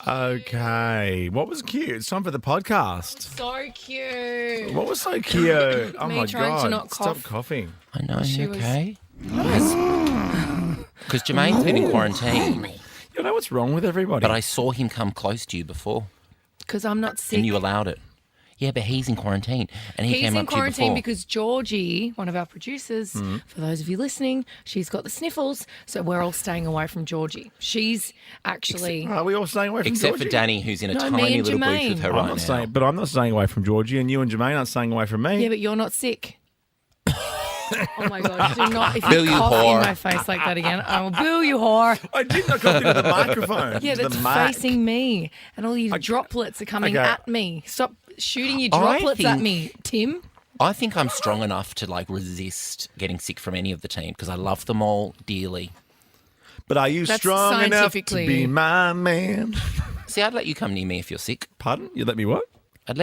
Okay. What was cute? It's time for the podcast. So cute. What was so cute? Oh, Me my trying to God. not Stop cough. coughing. I know, She you was- okay? Because Jermaine's been in quarantine, You know what's wrong with everybody? but I saw him come close to you before, Because I'm not sick. and you allowed it. Yeah, but he's in quarantine, and he He's came in up to you quarantine before. because Georgie, one of our producers, for those of you listening, she's got the sniffles, so we're all staying away from Georgie. She's actually... Are we all staying away from Except Georgie? for Danny, who's in a No, me tiny and little booth Jermaine. with her I'm right not now. staying, but I'm not staying away from Georgie, and you and Jermaine aren't staying away from me. Yeah, but you're not sick. Oh my God, do not, if Bill, you you cough whore. in my face like that again, I will bill you whore. I did not come into the microphone. Yeah, to that's the mic. facing me, and all your droplets are coming Okay. at me. Stop shooting your I droplets at think- me, Tim. I think I'm strong enough to resist getting sick from any of the team because I love them all dearly. But are you That's strong enough to scientifically- be my man? See, I'd let you come near me if you're sick. Pardon? You let me what? I'd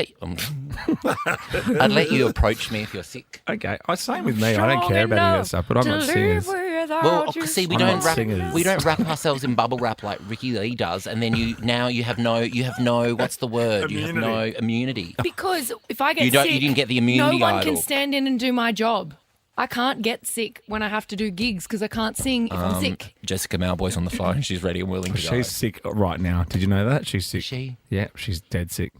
let you approach me if you're sick. Okay, same with me. I don't care about any of that stuff, but I'm not singers. Well, see, we I'm don't not wrap singers. we don't wrap ourselves in bubble wrap like Ricki Leigh does, and then you have no what's the word? You have no immunity. Because if I get You sick, didn't get the immunity no one idol. can stand in and do my job. I can't get sick when I have to do gigs because I can't sing if I'm sick. Jessica Malboy's on the phone. She's ready and willing to go. She's sick right now. Did you know that? She's sick. She? Yeah, she's dead sick.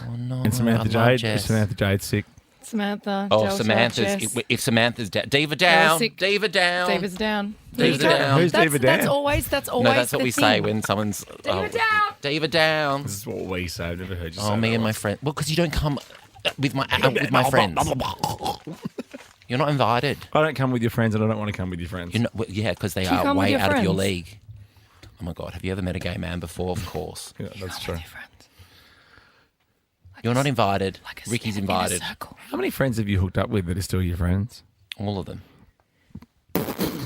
Oh no! And Samantha I love Jade. Jess. Samantha Jade's sick. Samantha. Oh, Delta, Samantha's. Jess. If Samantha's down, Diva down, sick. Diva down. David's down. David's There you go. down. Who's that's, Diva That's down? always. No, that's what the we say thing. when someone's Diva down. Diva down. This is what we say. I've never heard you say Oh, me that and my once. friend. Well, because you don't come with my friends. You're not invited. I don't come with your friends, and I don't want to come with your friends. You're not, well, yeah, because they you are come with way your out of your friends? league. Oh my God, have you ever met a gay man before? Of course. Yeah, that's true. You're not invited. Like a Ricky's snake in a invited. circle. How many friends have you hooked up with that are still your friends? All of them.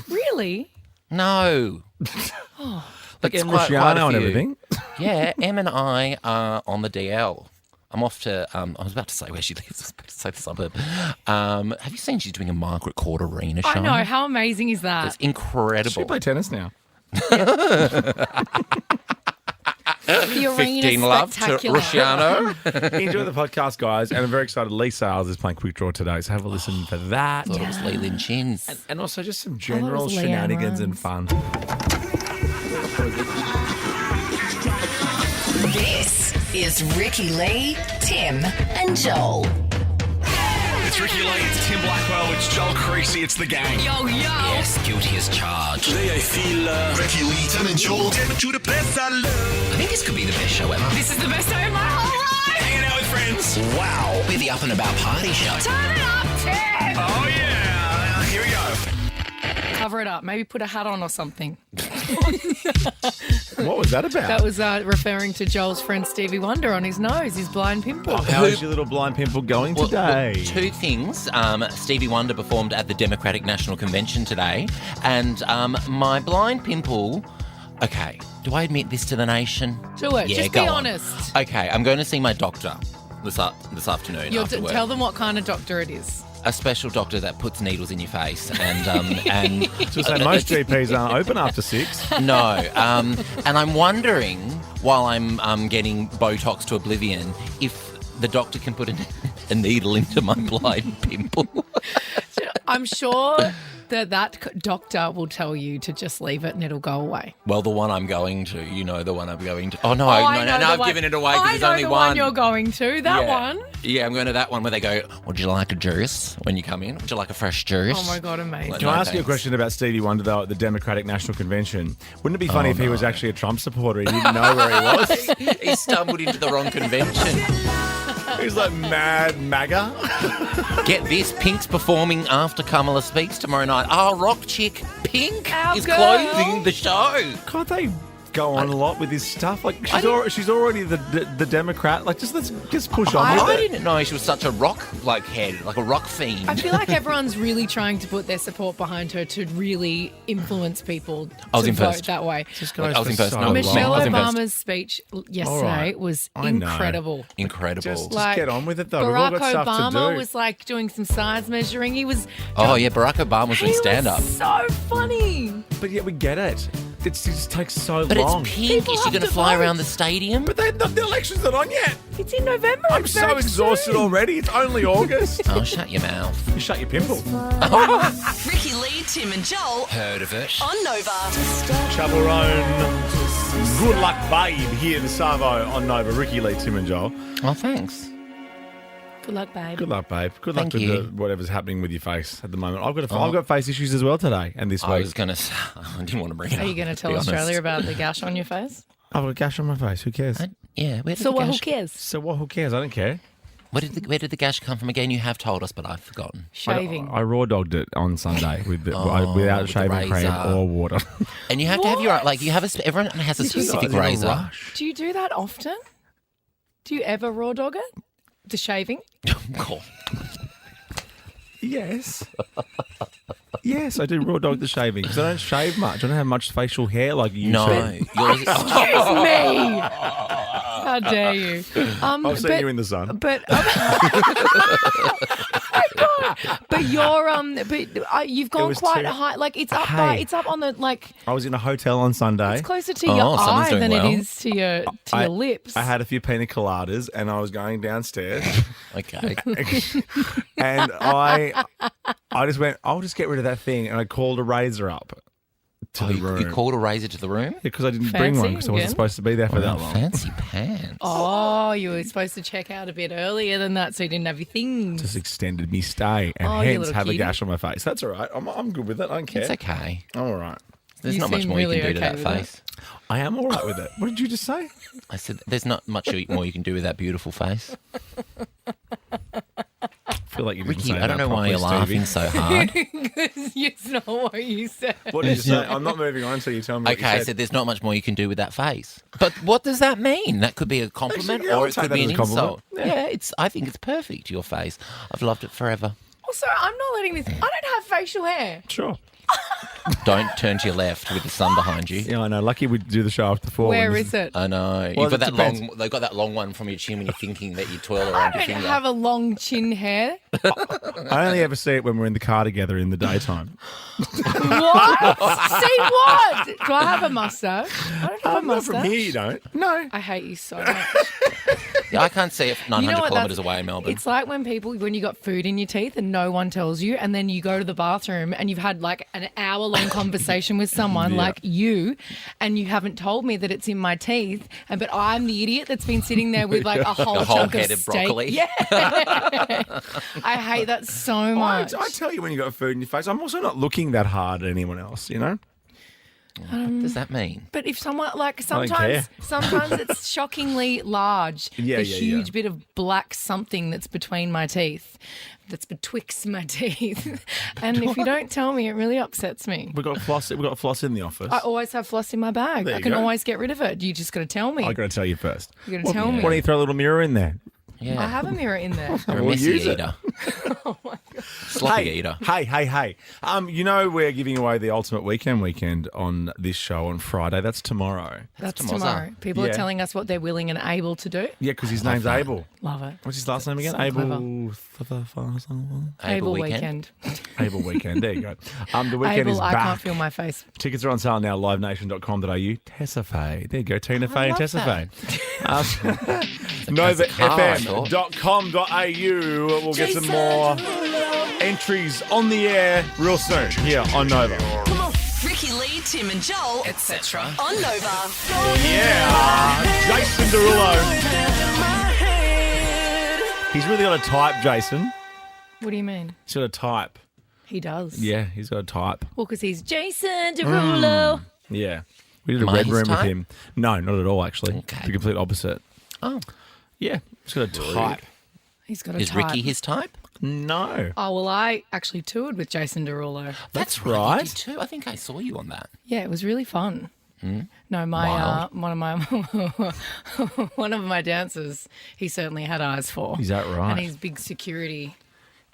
Really? No. Like It's Em quite a Luciano and few. everything? Yeah, Em and I are on the DL. I'm off to, I was about to say where she lives. I was about to say the suburb. Have you seen she's doing a Margaret Court Arena show? I know. How amazing is that? It's incredible. She play tennis now. The arena 15 love to spectacular. Luciano. Enjoy the podcast, guys. And I'm very excited. Leigh Sales is playing Quick Draw today, so have a listen for that. Thought it was Leland Chins. And also just some general was Leanne shenanigans and Rhymes. fun. This is Ricki Leigh, Tim, and Joel. It's Ricki Leigh, it's Tim Blackwell, it's Joel Creasy, it's the gang. Yo, yo. Yes, guilty as charged. Today I feel Ricki Leigh, Tim and Joel. To the place I love. I think this could be the best show ever. This is the best day of my whole life. Hanging out with friends. Wow. Be the up and about party show. Turn it up, Tim. Oh yeah, here we go. Cover it up. Maybe put a hat on or something. What was that about? That was referring to Joel's friend Stevie Wonder on his nose, his blind pimple. How is your little blind pimple going today? Two things. Stevie Wonder performed at the Democratic National Convention today, and my blind pimple. Okay, do I admit this to the nation? Do it. Yeah, Just go be on. honest. Okay, I'm going to see my doctor this afternoon after work. Tell them what kind of doctor it is. A special doctor that puts needles in your face and Just say most GPs aren't open after 6. no. And I'm wondering, while I'm getting Botox to oblivion, if the doctor can put a needle into my blind pimple. I'm sure that doctor will tell you to just leave it and it'll go away. Well, the one I'm going to, you know, the one I'm going to. Oh no, I know no, the I've one- given it away because I there's know only the one. you're going to. That one. Yeah, I'm going to that one where they go, would you like a juice when you come in? Would you like a fresh juice? Oh my God, amazing. Like, Can I no, ask you a thanks. question about Stevie Wonder, though, at the Democratic National Convention? Wouldn't it be funny if he was actually a Trump supporter? He didn't know where he was. He stumbled into the wrong convention. He's like mad MAGA. Get this, Pink's performing after Kamala speaks tomorrow night. Oh, rock chick Pink Our is girl. closing the show. Can't they go on a lot with his stuff? Like she's already the Democrat. Like just push on I with it. didn't know she was such a rock head, like a rock fiend. I feel like everyone's really trying to put their support behind her to really influence people I was to in vote first. that way. Just goes I was for in first. so No, long. Michelle I was in first. Obama's speech yesterday All right. was I know. incredible. Incredible. Just Like, get on with it, though. We've all Barack got stuff to Obama do. was like doing some size measuring. He was Oh yeah, Barack Obama was doing stand up. so funny. But yet we get it. it just takes so But long. it's pink. People Is she have going to to fly vote. around the stadium? But the election's not on yet. It's in November. I'm It's so very exhausted soon. already. It's only August. Oh, shut your mouth. You shut your pimple. Ricki, Leigh, Tim and Joel Heard of it? on Nova. Chaperone. Good luck, babe. Here, the Savo on Nova. Ricki, Leigh, Tim and Joel. Oh, thanks. Good luck, babe. Good luck, babe. Good Thank luck with you. whatever's happening with your face at the moment. I've got face issues as well today and this I week. was going to say, I didn't want to bring it up. Are you going to tell be honest. Australia about the gash on your face? I've got a gash on my face. Who cares? Yeah, where did So the what? Who gash... cares? So what? Who cares? I don't care. Where did the gash come from again? You have told us, but I've forgotten. Shaving. I raw dogged it on Sunday without with the shaving cream razor. or water. And you have to have your everyone has a Did you specific guys have a razor. rush? Do you do that often? Do you ever raw dog it? The shaving? Cool. Yes. Yes, I do raw dog the shaving because I don't shave much. I don't have much facial hair like you. No, do. yours. Excuse me. How dare you? I've seen you in the sun. But but you've gone was quite too- high. Like it's up Hey. it's up on the like I was in a hotel on Sunday. it's closer to Oh, your someone's eye doing than well. it is to your lips. I had a few pina coladas and I was going downstairs Okay. and I just went, I'll just get rid of that thing, and I called a razor up to the room. You called a razor to the room? Because I didn't bring one Fancy because I wasn't again? supposed to be there for that long. Fancy pants. Oh, you were supposed to check out a bit earlier than that, so you didn't have your things. Just extended me stay and Oh, you hence little have cutie. a gash on my face. That's all right. I'm good with it. I don't care. It's okay. I'm all right. There's You not much seem more you really can do to okay that with it. face. I am all right with it. What did you just say? I said, there's not much more you can do with that beautiful face. I feel like you didn't Ricki, say I don't that know why you're properly, laughing Stevie. so hard. Because it's not what you said. What did you say? I'm not moving on until you tell me what Okay, you I said. said there's not much more you can do with that face. But what does that mean? That could be a compliment Actually, yeah, or I'd it take could that be as an a compliment. insult. Yeah, I think it's perfect, your face. I've loved it forever. Also, I'm not letting this. I don't have facial hair. Sure. Don't turn to your left with the sun behind you. Yeah, I know. Lucky we do the show after 4. Where and is it? I know. Well, You've got it that depends. long. They've got that long one from your chin when you're thinking that you twirl I around your don't finger. have a long chin hair. I only ever see it when we're in the car together in the daytime. What? See what? Do I have a mustache? I don't have a Not mustache. from here, you don't. No. I hate you so much. Yeah, I can't see it 900 You know what, kilometres that's- away in Melbourne. It's like when you got food in your teeth and no one tells you, and then you go to the bathroom and you've had like an hour-long conversation with someone Yeah. like you, and you haven't told me that it's in my teeth, but I'm the idiot that's been sitting there with like a whole chunk of whole-headed steak. broccoli. Yeah, I hate that so much. I tell you when you got food in your face. I'm also not looking that hard at anyone else, you know? What does that mean? But if someone like don't care. sometimes it's shockingly large. Yeah, the yeah, huge yeah. bit of black something that's between my teeth, that's betwixt my teeth. And if you don't tell me, it really upsets me. We've got floss in the office. I always have floss in my bag. There I you can go. always get rid of it. You just got to tell me. I got to tell you first. You got to tell me. Why don't you throw a little mirror in there? Yeah. I have a mirror in there. You're a We'll messy use it. eater. Sloppy eater. Hey. You know we're giving away the Ultimate Weekend on this show on Friday. That's tomorrow. That's tomorrow. tomorrow. People Yeah. are telling us what they're willing and able to do. Yeah, because his name's Abel. Love it. What's his last name again? So Abel. Able weekend. Abel Weekend. There you go. The weekend is Able, I back. can't feel my face. Tickets are on sale now, livenation.com.au. Tessa Faye. There you go. Tina Faye and love Tessa Faye. classic car, I thought. NovaFM.com.au. We'll get some more entries on the air real soon here on Nova. Ricki, Leigh, Tim and Joel, etc. on Nova. Yeah. Jason Derulo. He's really got a type, Jason. What do you mean? He's got a type. He does. Yeah, he's got a type. Well, because he's Jason Derulo. Yeah. We did a Am I red his room with type? him. No, not at all, actually. Okay. The complete opposite. Oh. Yeah, he's got a type. He's got a Is type. Ricki his type? No. Oh, well, I actually toured with Jason Derulo. That's You right. did too. I think I saw you on that. Yeah, it was really fun. No, Wild. one of my one of my dancers, he certainly had eyes for. Is that right? And his big security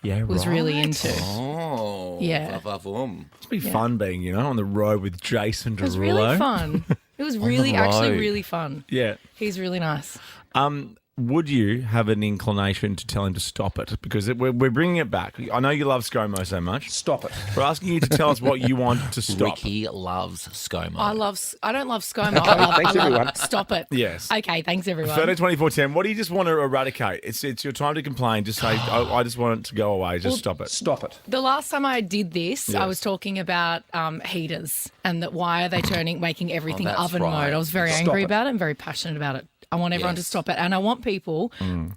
Yeah, was really into. Oh. Yeah. Va-va-voom. It's be fun being, on the road with Jason Derulo. It was really fun. It was really, actually road. really fun. Yeah. He's really nice. would you have an inclination to tell him to stop it? Because we're bringing it back. I know you love ScoMo so much. Stop it. We're asking you to tell us what you want to stop. Ricky loves ScoMo. I don't love ScoMo. Thanks, everyone. Stop it. Yes. Okay, thanks everyone. 13, 24, 10. What do you just want to eradicate? It's your time to complain. Just say, I just want it to go away. Just stop it. Stop it. The last time I did this, Yes. I was talking about heaters and that why are they making everything that's oven right. mode. I was very Stop angry it. about it and very passionate about it. I want everyone to Yes. stop it. And I want people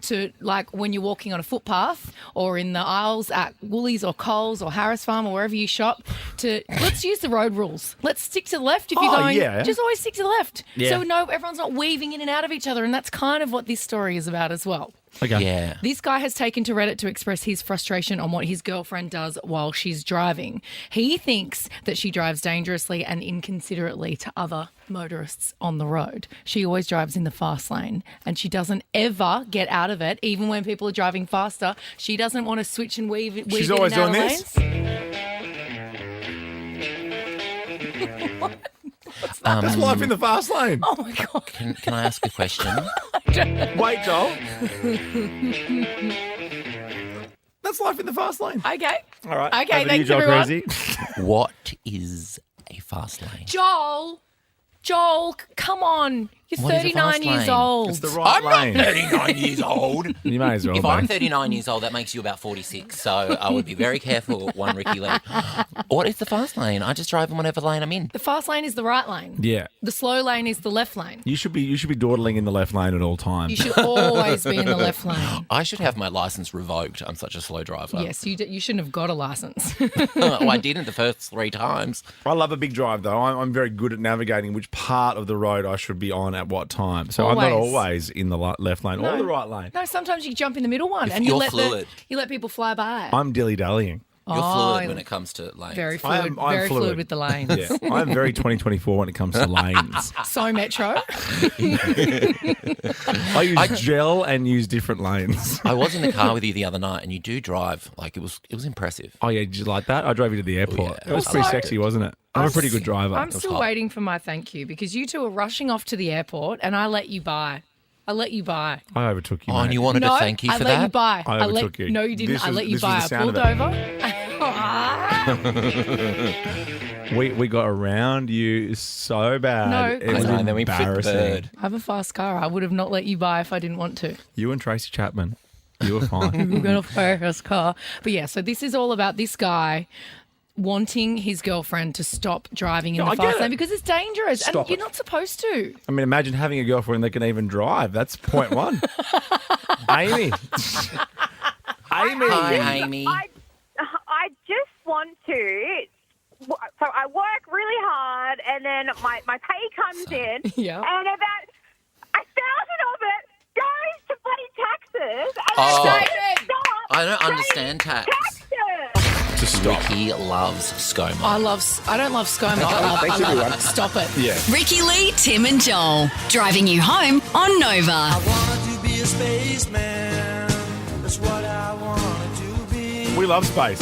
to, like, when you're walking on a footpath or in the aisles at Woolies or Coles or Harris Farm or wherever you shop, let's use the road rules. Let's stick to the left if you're Oh, going. yeah. Just always stick to the left. Yeah. So everyone's not weaving in and out of each other. And that's kind of what this story is about as well. Okay. Yeah. This guy has taken to Reddit to express his frustration on what his girlfriend does while she's driving. He thinks that she drives dangerously and inconsiderately to other motorists on the road. She always drives in the fast lane and she doesn't ever get out of it, even when people are driving faster. She doesn't want to switch and weave She's in always and out doing of this? lanes. That's life in the fast lane. Oh my God. Can I ask a question? Wait, Joel. That's life in the fast lane. Okay. All right. Okay, Over to you, thanks, Joel everyone. Crazy. What is a fast lane? Joel, come on. You're What is a 39 fast years lane? old. It's the right lane. 39 years old. You may as well. If I'm mate. 39 years old, that makes you about 46. So I would be very careful, one Ricky Lee. What is the fast lane? I just drive in whatever lane I'm in. The fast lane is the right lane. Yeah. The slow lane is the left lane. You should be dawdling in the left lane at all times. You should always be in the left lane. I should have my license revoked. I'm such a slow driver. Yes, you shouldn't have got a license. Well, I didn't the first 3 times. I love a big drive though. I'm very good at navigating which part of the road I should be on at what time. So I'm not Always. always in the left lane or the right lane. No, sometimes you jump in the middle one If and you you're let fluid. you let people fly by. I'm dilly-dallying. You're fluid when it comes to lanes. Very I fluid, am- I'm very fluid fluid. with the lanes. Yeah, I'm very 2024 when it comes to lanes. So Metro. I use gel and use different lanes. I was in the car with you the other night, and you do drive. Like it was impressive. Oh yeah, did you like that? I drove you to the airport. yeah. It was pretty Also, sexy, wasn't it? I'm a pretty good driver. I'm still hot. waiting for my thank you because you two are rushing off to the airport and I let you by. I let you by. I overtook you. Oh, and mate. you wanted No, to thank you I for let you that? by. I overtook you. No, you didn't. This I was- let you this by. was I the sound pulled of over. We got around you so bad. No. It I was know, and then we flipped the embarrassing. bird. I have a fast car. I would have not let you by if I didn't want to. You and Tracy Chapman, you were fine. We've got a fast car. But yeah, so this is all about this guy wanting his girlfriend to stop driving in No, the I get fast it. lane because it's dangerous Stop and you're it. not supposed to. I mean, imagine having a girlfriend that can even drive. That's point one. Amy. Amy. Hi, Amy. I just want to. So I work really hard, and then my pay comes in, Yeah. and about 1,000 of it goes to bloody taxes. And Oh. I don't stop I don't paying understand tax. taxes. To stop. Ricky loves ScoMo. I don't love ScoMo. Thanks, everyone. Stop it. Yeah. Ricky Lee, Tim and Joel. Driving you home on Nova. We love space.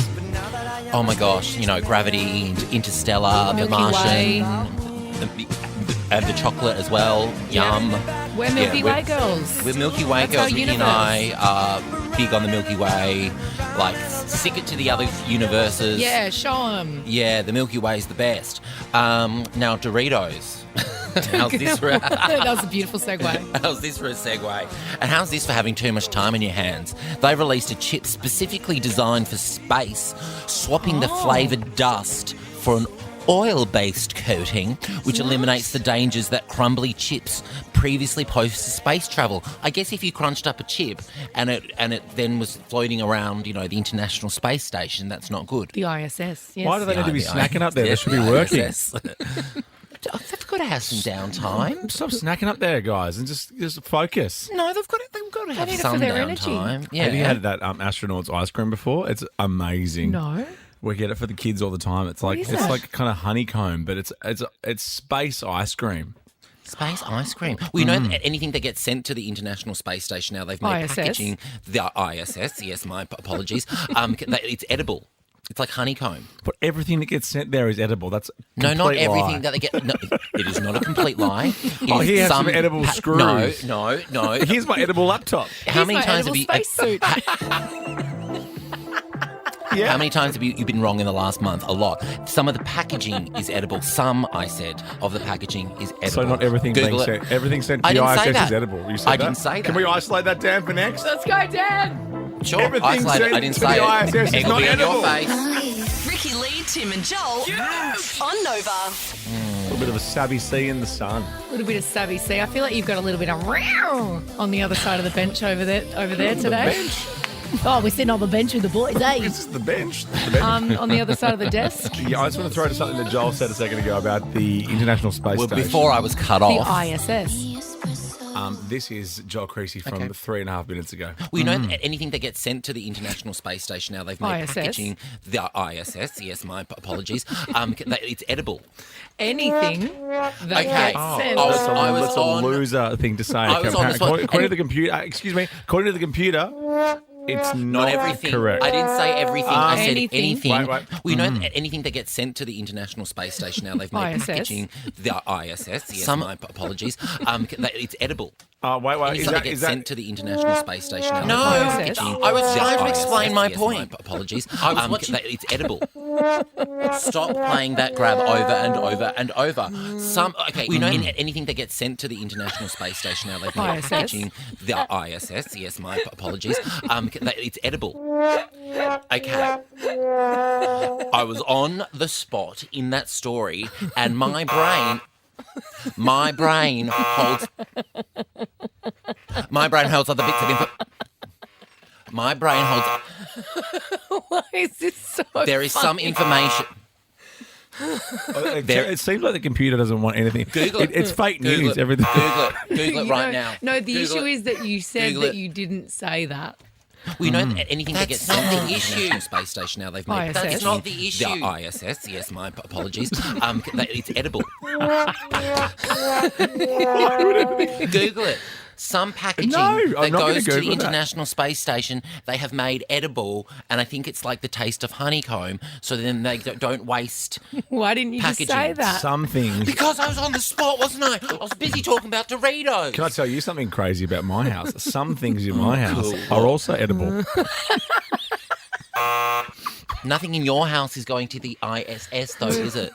Oh my gosh, Gravity, Interstellar, The Milky Way. Martian, and the chocolate as well. Yum. We're Milky Way girls. We're Milky Way That's girls. our Ricky and universe. I are big on the Milky Way. Like, stick it to the other universes. Yeah, show them. Yeah, the Milky Way is the best. Now, Doritos. How's this for That was a beautiful segue. How's this for a segue? And how's this for having too much time in your hands? They've released a chip specifically designed for space, swapping the flavoured dust for an oil-based coating, which eliminates the dangers that crumbly chips previously posed to space travel. I guess if you crunched up a chip and it then was floating around, the International Space Station, that's not good. The ISS. Yes. Why do they need to be The snacking up there? They ISS, should be the working. ISS. They've got to have some downtime. Stop snacking up there, guys, and just focus. No, they've got to have need it for some their energy. downtime. Yeah. Have you had that astronaut's ice cream before? It's amazing. No. We get it for the kids all the time. It's like is it's that? like kind of honeycomb, but it's space ice cream. Space ice cream. Well, you know, anything that gets sent to the International Space Station now, they've made ISS. packaging. The ISS, yes, my apologies. It's edible. It's like honeycomb. But everything that gets sent there is edible. That's a No, not complete everything lie. that they get. No, it is not a complete lie. It Oh, is he has some edible screws. No. Here's my edible laptop. How Here's many my times have edible you? spacesuit. Yeah. How many times have you've been wrong in the last month? A lot. Some of the packaging is edible. Some, I said, of the packaging is edible. So not everything Google being it. sent. Everything sent to I the didn't say ISS that. is edible. You said I that? didn't say that. Can we isolate that, Dan, for next? Let's go, Dan. Sure, Everything isolate it. I sent didn't to say the it. ISS is It'll not be in edible. your face. Ricki, Leigh, Tim and Joel on Nova. A little bit of a savvy sea in the sun. A little bit of savvy sea. I feel like you've got a little bit of on the other side of the bench over there today. Bench. Oh, we're sitting on the bench with the boys, eh? This is the bench. The bench. On the other side of the desk. Yeah, I just want to throw to something that Joel said a second ago about the International Space Well, Station. before I was cut The off. ISS. This is Joel Creasy from Okay. 3.5 minutes ago. Well, you know, anything that gets sent to the International Space Station now, they've made ISS. packaging. The ISS, yes, my apologies. It's edible. Anything that Okay. gets Oh. sent. I was That's a on- loser thing to say. I was on the spot. According to the computer, according to the computer, it's Not not everything. correct. I didn't say everything. I said Anything. anything. Wait. Well, you know, anything that gets sent to the International Space Station now, they've made ISS. packaging. The ISS, yes, my apologies. It's edible. Wait. Anything that gets sent to the International Space Station now. No, they've made ISS. packaging. I was The trying to ISS, explain my yes, point. Apologies. I was watching. It's edible. Stop playing that grab over and over and over. You know, anything that gets sent to the International Space Station now, they've made ISS. packaging. The ISS, yes, my apologies. It's edible. Okay. I was on the spot in that story, and my brain holds other bits of info. My brain holds. Why is this so There is some information. It seems like the computer doesn't want anything. Google it. It's fake Google news. it. Everything. Google it right now. No, the Google issue it. is that you said Google that it. you didn't say that. Well, you know, anything that gets sent to the issue. International Space Station now, they've made ISS. packaging. That's not the issue. The ISS, yes, my apologies. It's edible. Google it. Some packaging No, I'm that not gonna goes to the Google that. International Space Station, they have made edible, and I think it's like the taste of honeycomb, so then they don't waste. Why didn't you just say Packaging. that? Some things. Because I was on the spot, wasn't I? I was busy talking about Doritos. Can I tell you something crazy about my house? Some things in my house Cool. are also edible. Nothing in your house is going to the ISS, though, is it?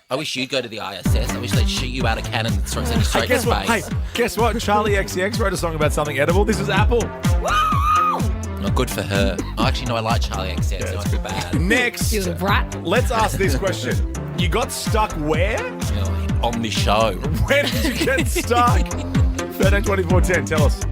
I wish you'd go to the ISS. I wish they'd shoot you out a cannon and send you straight to Guess what? space. Hey, guess what? Charlie XCX wrote a song about something edible. This is Apple. Not good for her. Actually, no, I like Charlie XCX. Not too bad. Next, You brat. let's ask this question. You got stuck where? On this show. Where did you get stuck? 13 24 10. Tell us.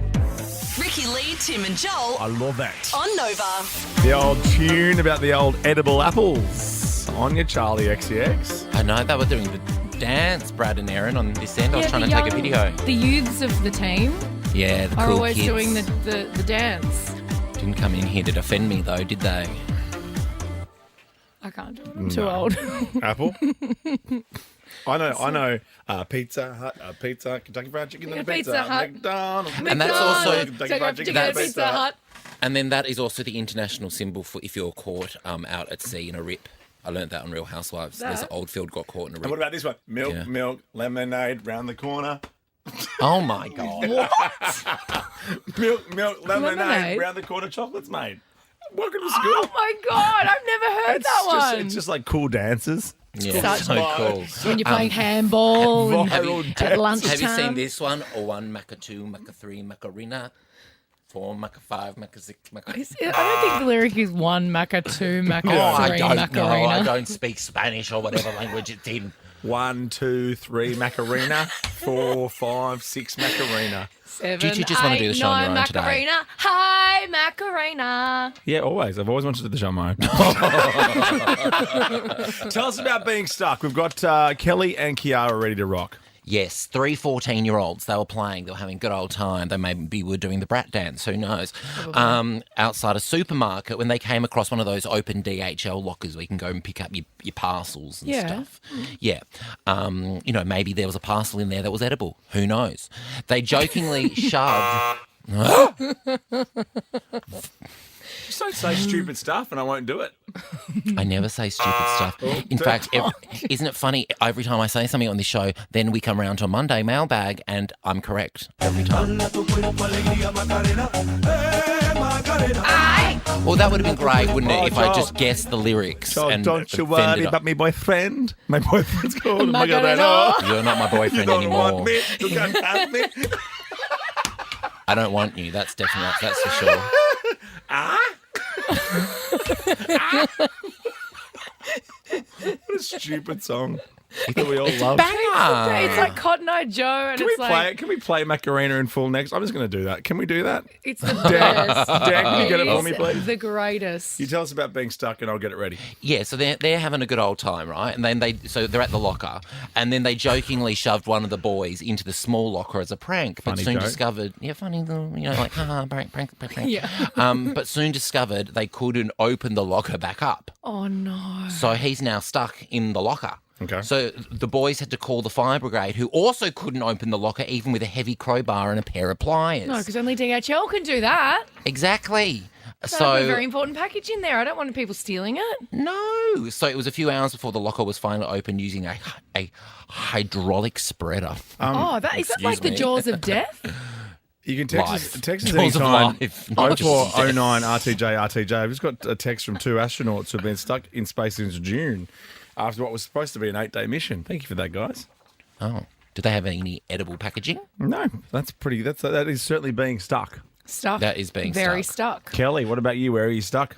Ricki, Leigh, Tim and Joel I love that. on Nova. The old tune about the old edible apples on your Charlie XCX. I know they were doing the dance, Brad and Aaron, on this end. I was Yeah, trying the to take a young- video. The youths of the team Yeah, the are cool always kids. doing the dance. Didn't come in here to defend me, though, did they? I can't do it. I'm too old. Apple? I know. Pizza Hut, pizza, Kentucky Fried Chicken, and Pizza Hut. McDonald's. And that's also- Kentucky Fried Chicken, and Pizza Hut. And then that is also the international symbol for if you're caught out at sea in a rip. I learned that on Real Housewives. There's That? Oldfield got caught in a And what rip. about this one? Milk, Yeah. milk, lemonade, round the corner. Oh, my God. Milk, lemonade, Lemonade? round the corner, chocolate's made. Welcome to school. Oh my god, I've never heard that one. It's just like cool dances. Yeah, Such so cool. when you're playing handball and Viral at dance. lunchtime. Have you seen this one? Or 1, Maca 2, Maca 3, Macarena, 4, Maca 5, Maca 6, Maca... I don't think the lyric is 1 Maca 2 Maca 3 I don't know. I Macarena. don't speak Spanish or whatever language it's in. 1, 2, 3 Macarena, 4, 5, 6 Macarena. 7, Did you just want to do the show on your 9 own today? Macarena. Hi Macarena. Yeah, always. I've always wanted to do the show on my own. Tell us about being stuck. We've got Kelly and Kiara ready to rock. Yes, 3 14-year-olds. They were playing. They were having a good old time. They maybe were doing the brat dance. Who knows? Outside a supermarket when they came across one of those open DHL lockers where you can go and pick up your parcels and Yeah. stuff. Yeah. Maybe there was a parcel in there that was edible. Who knows? They jokingly shoved... Just don't say stupid stuff and I won't do it. I never say stupid stuff. In fact, isn't it funny? Every time I say something on this show, then we come around to a Monday mailbag and I'm correct every time. Well, that would have been great, wouldn't it, if I just guessed the lyrics? So and don't you offended- worry about me boyfriend. My boyfriend's called Macarena. You're not my boyfriend You don't anymore. want me. You can't have me. I don't want you. That's for sure. What a stupid song that we all love. Banger. It's like Cotton Eye Joe, and Can we it's play like it? Can we play Macarena in full next? I'm just going to do that. Can we do that? it's the best. Dan, can you get it for me, It's please? the greatest. You tell us about being stuck and I'll get it ready. Yeah, so they're having a good old time, right? And then they're at the locker, and then they jokingly shoved one of the boys into the small locker as a prank, but Funny soon joke. discovered, funny little, like, haha, prank. Yeah. But soon discovered they couldn't open the locker back up, Oh no. so he's now stuck in the locker. Okay. So the boys had to call the fire brigade, who also couldn't open the locker even with a heavy crowbar and a pair of pliers. No, because only DHL can do that. Exactly. That's a very important package in there. I don't want people stealing it. No. So it was a few hours before the locker was finally opened using a hydraulic spreader. Is that like the me. jaws of death? You can text Life. us text us Jaws of anytime. life, not just 0409 RTJ. I've just got a text from 2 astronauts who've been stuck in space since June after what was supposed to be an 8-day mission. Thank you for that, guys. Oh. Do they have any edible packaging? No, that is certainly being stuck. Stuck. That is being very stuck. stuck. Kelly, what about you? Where are you stuck?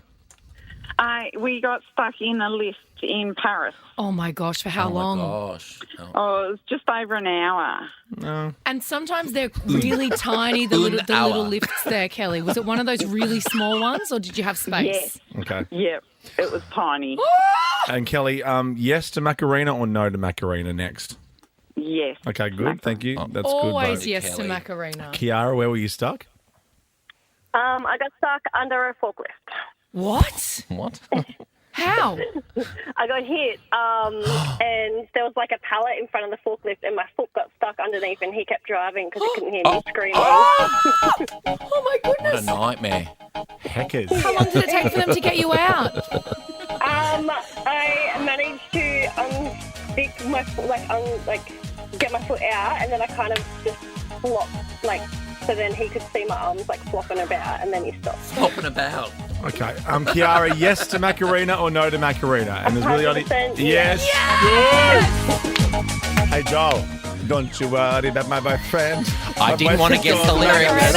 We got stuck in a lift in Paris. Oh my gosh, for how Oh long? my gosh. Oh. Oh, it was just over an hour. No. And sometimes they're really tiny, the little hour. lifts there, Kelly. Was it one of those really small ones or did you have space? Okay. Yep, it was tiny. And Kelly, yes to Macarena or no to Macarena next? Yes. Okay, good. Thank you. That's Always good. yes to Kelly. Macarena. Kiara, where were you stuck? I got stuck under a forklift. What? What? How? I got hit, and there was like a pallet in front of the forklift, and my foot got stuck underneath, and he kept driving because he couldn't hear me screaming. Oh my What a goodness. nightmare. Heckers. How long did it take for them to get you out? I managed to unstick my foot, get my foot out, and then I kind of just flopped, so then he could see my arms flopping about, and then he stopped. Hopping about. Okay. Kiara, yes to Macarena or no to Macarena? And there's really only 100% yes. Good. Hey Joel, don't you worry about my boyfriend. I didn't want to guess the lyrics.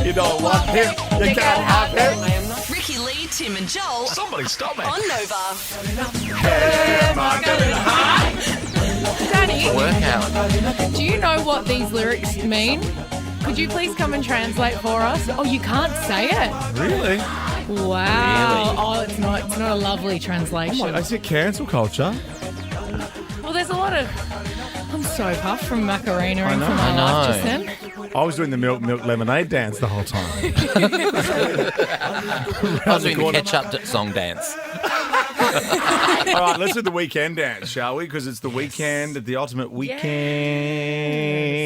You don't want him. You can't have him. Ricki, Leigh, Tim, and Joel Somebody stop me. on Nova. Danny, Workout. do you know what these lyrics mean? Could you please come and translate for us? Oh, you can't say it. Really? Wow. Really? Oh, it's not a lovely translation. I see cancel culture. Well, there's a lot of. I'm so puffed from Macarena and know. from my I life just know. then. I was doing the milk lemonade dance the whole time. I was doing the ketchup song dance. All right, let's do the weekend dance, shall we? Because it's the weekend, the ultimate weekend.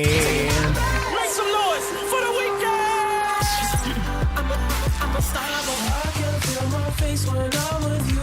Make some noise for the weekend. I'm unstoppable. I can feel my face when I'm with you.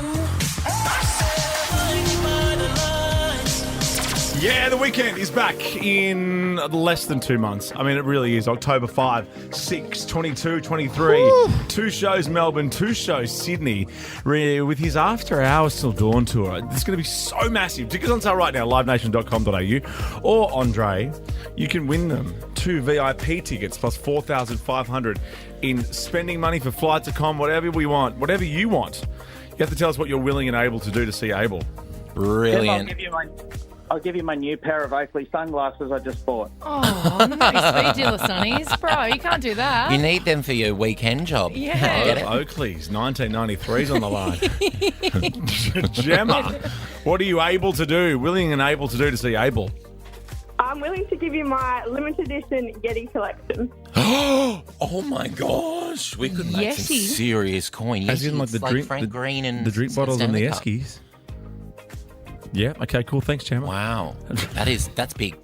Yeah, the weekend is back in less than 2 months. I mean, it really is. October 5, 6, 22, 23. Woo. 2 shows Melbourne, 2 shows Sydney. With his After Hours Till Dawn tour. It's going to be so massive. Tickets on sale right now, livenation.com.au. Or, Andre, you can win them. 2 VIP tickets plus 4,500 in spending money for flights, accom, whatever we want, whatever you want. You have to tell us what you're willing and able to do to see Abel. Brilliant. I'll give you my new pair of Oakley sunglasses I just bought. Oh, nice speed dealer, Sonnies. Bro, you can't do that. You need them for your weekend job. Yeah. Get it? Oakley's 1993's on the line. Gemma, what are you able to do, willing and able to do to see Abel? I'm willing to give you my limited edition Yeti collection. Oh my gosh, we could make some Yeti? serious coin. As in, like, It's the drink- Frank Green and The drink bottles and the Stanley Cup. Eskies. Yeah, okay, cool. Thanks, Gemma. Wow, that's big.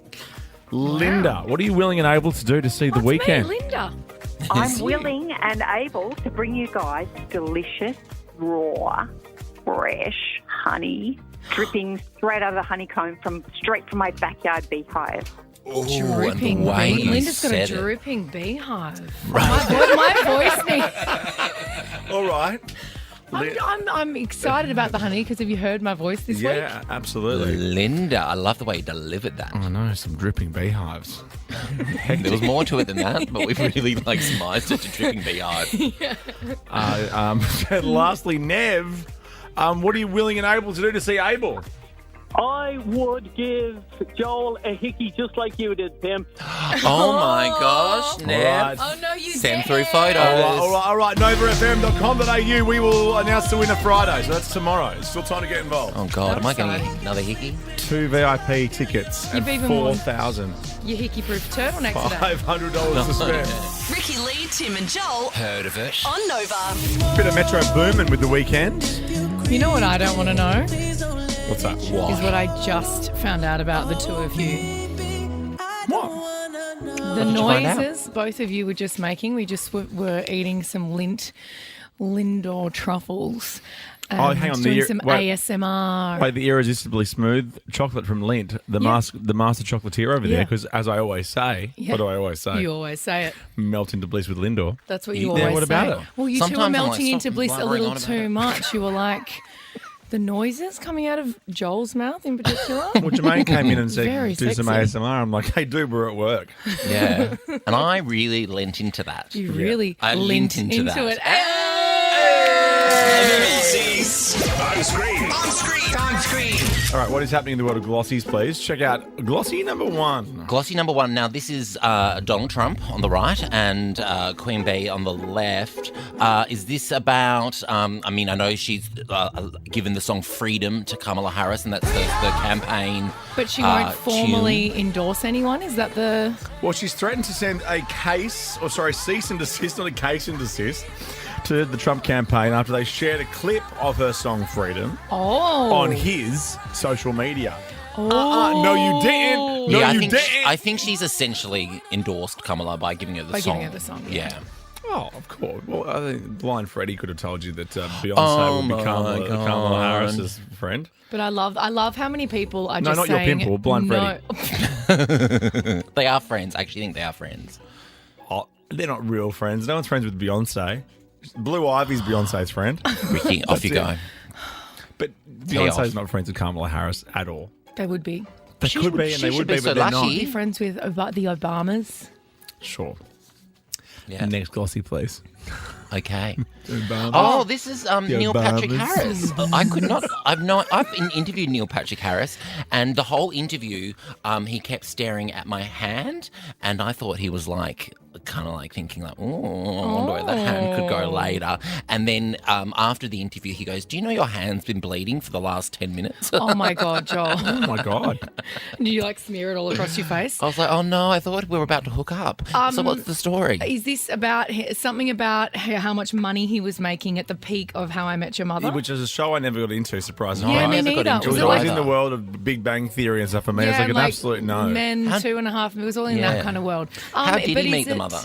Linda, what are you willing and able to do to see the What's weekend? me, Linda? I'm willing and able to bring you guys delicious, raw, fresh honey dripping straight out of the honeycomb straight from my backyard beehive. Dripping way bee. you Linda's got a said it. dripping beehive. My voice needs. All right. I'm excited about the honey because have you heard my voice this week? Yeah, absolutely. Linda, I love the way you delivered that. I know, some dripping beehives. There was more to it than that, but we've really smized it to dripping beehive. Lastly, Nev, what are you willing and able to do to see Abel? I would give Joel a hickey just like you did, Tim. Oh my gosh, Nev. Right. Oh no, you Send did. through photos. All right. NovaFM.com.au. We will announce the winner Friday, so that's tomorrow. Still time to get involved. Oh God, am I going to Exciting. get another hickey? 2 VIP tickets You've and even won. 4,000. Your hickey-proof turtleneck today. $500 to spare. Ricki, Leigh, Tim and Joel Heard of it? on Nova. Bit of Metro Boomin with the weekend. You know what I don't want to know? What's that? Is what I just found out about the two of you. What? The did you find out? noises both of you were just making. We just were eating some Lindor truffles. And hang on, doing some ASMR. Wait, the irresistibly smooth chocolate from Lindt, the master chocolatier over there, Yeah. because as I always say, Yeah. what do I always say? You always say it. Melt into bliss with Lindor. That's what Yeah, you always what about say. it? Well, you two Sometimes were I'm like, melting into stop bliss a blabbering little on about too it. much. You were like, the noises coming out of Joel's mouth in particular. Well, Jermaine came in and said, Very do some sexy. ASMR. I'm like, hey, dude, we're at work. Yeah. And I really lent into that. You really I lent leant into that. it. On screen. All right, what is happening in the world of Glossies, please? Check out Glossy number 1. Glossy number 1. Now, this is Donald Trump on the right and Queen Bee on the left. Is this about, I know she's given the song Freedom to Kamala Harris, and that's the campaign. But she won't tune. formally endorse anyone? Is that the... Well, she's threatened to send a cease and desist, not a case and desist, to the Trump campaign after they shared a clip of her song Freedom on his social media. No, you didn't. No, Yeah, you didn't. I think she's essentially endorsed Kamala by giving her the song. giving her the song, yeah. Yeah. Oh, of course. Well, I think Blind Freddie could have told you that Beyonce Oh would be my Kamala God. Harris's friend. But I love how many people are No, just not your saying... pimple, Blind no. They are friends. I actually think they are friends. Oh, they're not real friends. No one's friends with Beyonce. Blue Ivy's Beyonce's friend. Ricky, off you go. it. But Pay Beyonce's off. not friends with Kamala Harris at all. They would be. They She could should- be and she they should would be be, so but they're lucky. Be not. friends with the Obamas. Sure. Yeah. Next Glossy, please. Okay. Obamas. Oh, this is Neil Patrick Obamas. Harris. I've interviewed Neil Patrick Harris, and the whole interview, he kept staring at my hand, and I thought he was kind of thinking oh, I wonder where that hand could go later. And then after the interview, he goes, "Do you know your hand's been bleeding for the last 10 minutes?" Oh my God, Joel. Oh, my God. Did you smear it all across your face? I was like, "Oh no, I thought we were about to hook up." So what's the story? Is this about something about how much money he was making at the peak of How I Met Your Mother? Which is a show I never got into, surprisingly. Yeah, me never got neither. into It was it always either. in the world of Big Bang Theory and stuff for me. It's like an and, absolute no. Men, How- 2.5. It was all in Yeah. that kind of world. How did but he is meet the it- mother?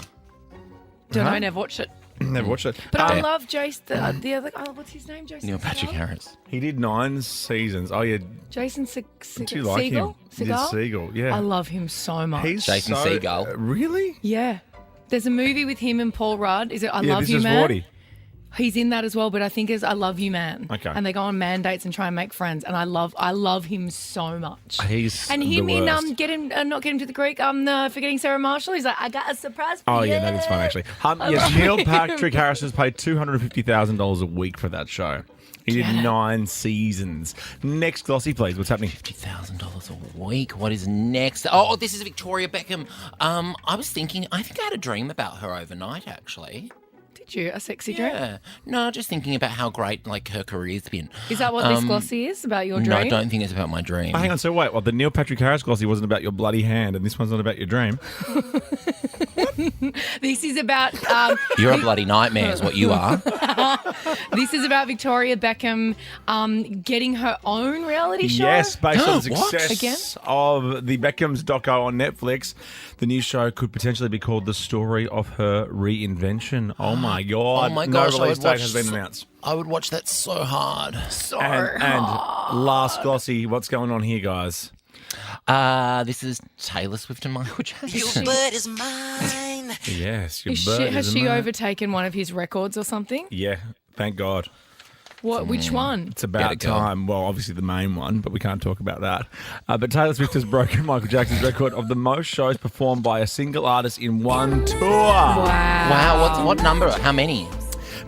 Don't know. I never watched it. Never watched it. But I Yeah. love Jace. The other. what's his name? Jason. Neil Patrick Segel? Harris. He did 9 seasons. Oh, yeah. Jason Do you like him? Segel. He did Segel, yeah. I love him so much. He's Jason so, Segel. Really? Yeah. There's a movie with him and Paul Rudd. Is it I Yeah, Love this You is Man? Wardy. He's in that as well, but I think it's I Love You Man. Okay. And they go on man dates and try and make friends, and I love him so much. He's And the him in worst. not get him to the Greek. Forgetting Sarah Marshall. He's like, I got a surprise for Oh, you. yeah, that is fun, actually. Yes, Neil Patrick Harris has paid $250,000 a week for that show. He did 9 seasons. Next Glossy, please. What's happening? $50,000 a week. What is next? Oh, this is Victoria Beckham. I think I had a dream about her overnight, actually. made you a sexy dream? Yeah. No, just thinking about how great her career's been. Is that what this glossy is about your dream? No, I don't think it's about my dream. Oh, hang on, so wait, the Neil Patrick Harris glossy wasn't about your bloody hand, and this one's not about your dream. This is about... You're a bloody nightmare is what you are. This is about Victoria Beckham getting her own reality show. Yes, based on the What? success Again? of the Beckham's doco on Netflix, the new show could potentially be called The Story of Her Reinvention. Oh my God. Oh my No gosh, I release would date watch has been announced. I would watch that so hard. And last glossy, what's going on here, guys? This is Taylor Swift and Michael Jackson. is mine. Yes, your Has she overtaken one of his records or something? Yeah, thank God. What? Which one? It's about time. Well, obviously the main one, but we can't talk about that. But Taylor Swift has broken Michael Jackson's record of the most shows performed by a single artist in one tour. Wow, what number? How many?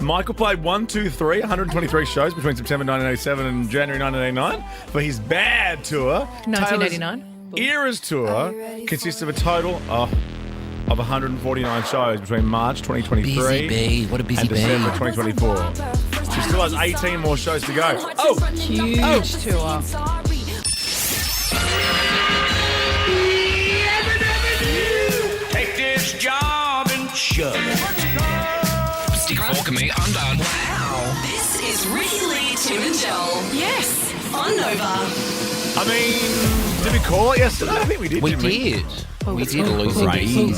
Michael played 123 shows between September 1987 and January 1989 for his Bad tour. 1989. Taylor's Eras tour consists of a total of 149 shows between March 2023 Busy bee. What a busy and bee. December 2024. She still has 18 more shows to go. Oh, Huge tour. Take this job and shove it. Stick a fork in me. I'm done. This is Ricki, Leigh, Tim and Joel Yes. on Nova. I mean, did we call it yesterday? I think we did. We didn't did. We did lose Crazy.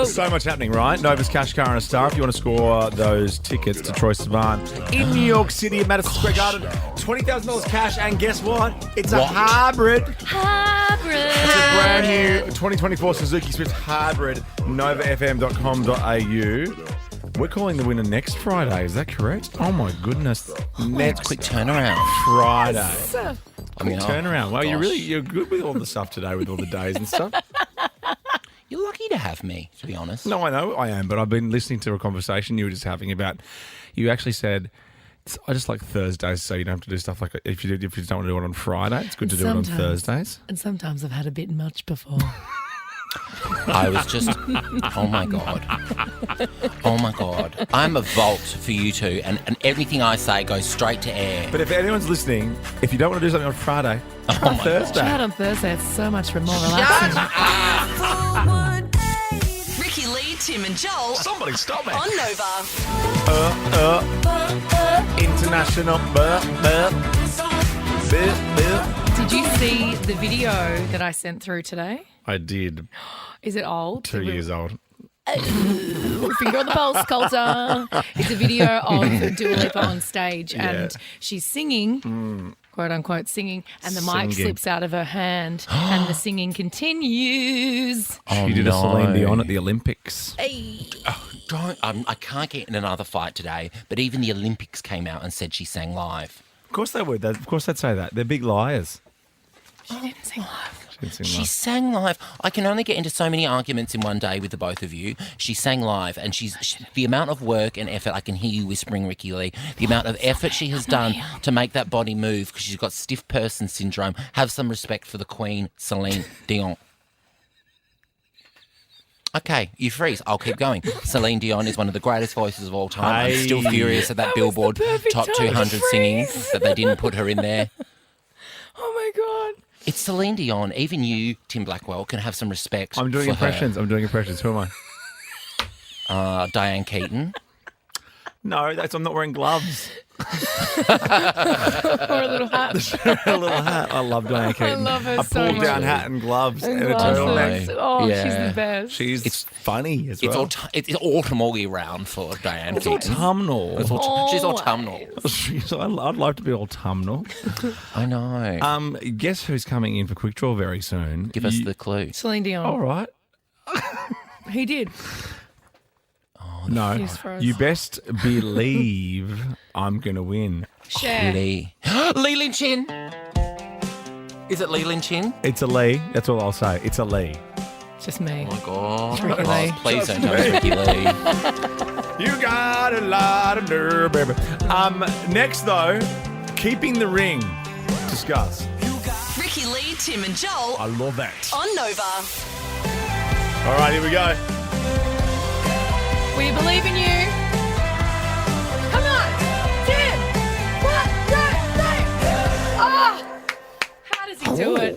So much happening, right? Nova's Cash Car and a Star. If you want to score those tickets to Troye Sivan in New York City at Madison Square Garden, $20,000 cash. And guess what? It's a hybrid. It's a brand new 2024 Suzuki Swift hybrid. NovaFM.com.au. We're calling the winner next Friday. Is that correct? Oh my goodness! Next quick turnaround. Friday. I mean, Turnaround. Well, gosh. you're good with all the stuff today, with all the days and stuff. You're lucky to have me, to be honest. No, I know I am, but I've been listening to a conversation you were just having about. You actually said, "I just like Thursdays, so you don't have to do stuff like if you don't want to do it on Friday. It's good to do it on Thursdays." And sometimes I've had a bit much before. I was just, oh my God. Oh my God. I'm a vault for you two, and everything I say goes straight to air. But if anyone's listening, if you don't want to do something on Friday, on Thursday. Chat on Thursday. It's so much more relaxing. Ricki, Leigh, Tim and Joel Somebody stop me. on Nova. International. Did you see the video that I sent through today? I did. Is it old? 2 years old. Finger on the pulse, Coulter. It's a video of Dua Lipa on stage, and she's singing, quote unquote, singing, and the mic Singing. slips out of her hand, and the singing continues. She did a Celine Dion at the Olympics. I can't get in another fight today, but even the Olympics came out and said she sang live. Of course they would. Of course they'd say that. They're big liars. She didn't sing live. She sang live. I can only get into so many arguments in one day with the both of you. She sang live, and the amount of work and effort, I can hear you whispering, Ricki Leigh, the amount of effort she has done to make that body move because she's got stiff person syndrome. Have some respect for the Queen, Celine Dion. Okay, you freeze. I'll keep going. Celine Dion is one of the greatest voices of all time. I'm still furious at that Billboard Top 200 singing that they didn't put her in there. Oh my God. It's Celine Dion. Even you, Tim Blackwell, can have some respect. I'm doing for impressions. Who am I? Diane Keaton. No, I'm not wearing gloves. Or a little hat. A little hat. I love Diane Keaton. love her a so pulled down much. hat and gloves and a Glasses. turtleneck. Oh, Yeah. she's the best. She's funny as It's well. it's autumn all year round for Diane Keaton. autumnal. She's autumnal. I'd love to be autumnal. I know. Guess who's coming in for Quick Draw very soon? Give us the clue. Celine Dion. All right. He did. No, He's frozen. you best believe I'm going to win. Share. Lee. Lee Lin Chin. Is it Lee Lin Chin? It's a Lee. That's all I'll say. It's a Lee. Just me. Oh, my God. It's Ricki Leigh. Please don't tell us Ricki Leigh. You got a lot of nerve, baby. Next, though, keeping the ring. Discuss. Ricki, Leigh, Tim and Joel I love that. on Nova. All right, here we go. We believe in you. Come on. 10. 1, 2, 3. How does he do it?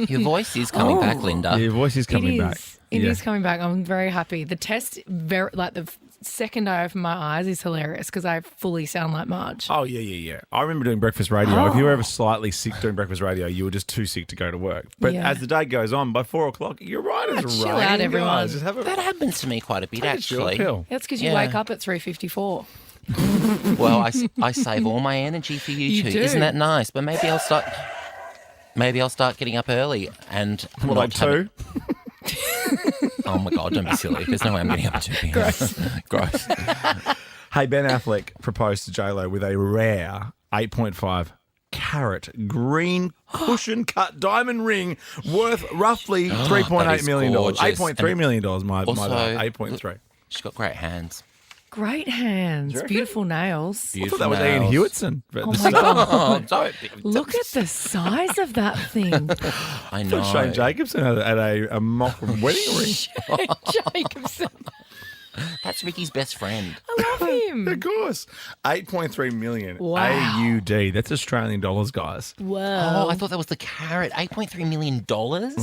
Your voice is coming back, Linda. Your voice is coming back. It is coming back. I'm very happy. The test, the second I open my eyes, is hilarious because I fully sound like Marge. Oh, yeah. I remember doing breakfast radio. If you were ever slightly sick doing breakfast radio, you were just too sick to go to work. But as the day goes on, by 4 o'clock, you're right as rain. Chill out, everyone. Guys, just have a That happens to me quite a bit, actually. pill. That's because you wake up at 3:54. Well, I save all my energy for you two. do. Isn't that nice? But maybe I'll start getting up early and Like 2? Oh my God, don't be silly. There's no way I'm getting up at 2 p.m. Gross. Hey, Ben Affleck proposed to J-Lo with a rare 8.5 carat green cushion cut diamond ring worth roughly $3.8 million. gorgeous. $8.3 million, my Also- bad. 8.3. She's got great hands. Great hands. Beautiful nails. I thought that was Ian Hewitson. Oh my God. Oh, Look at the size of that thing. I know. Shane Jacobson had a mock wedding ring. Jacobson. That's Ricky's best friend. I love him. Of course. 8.3 million Wow. AUD. That's Australian dollars, guys. Wow. Oh, I thought that was the carat. $8.3 million?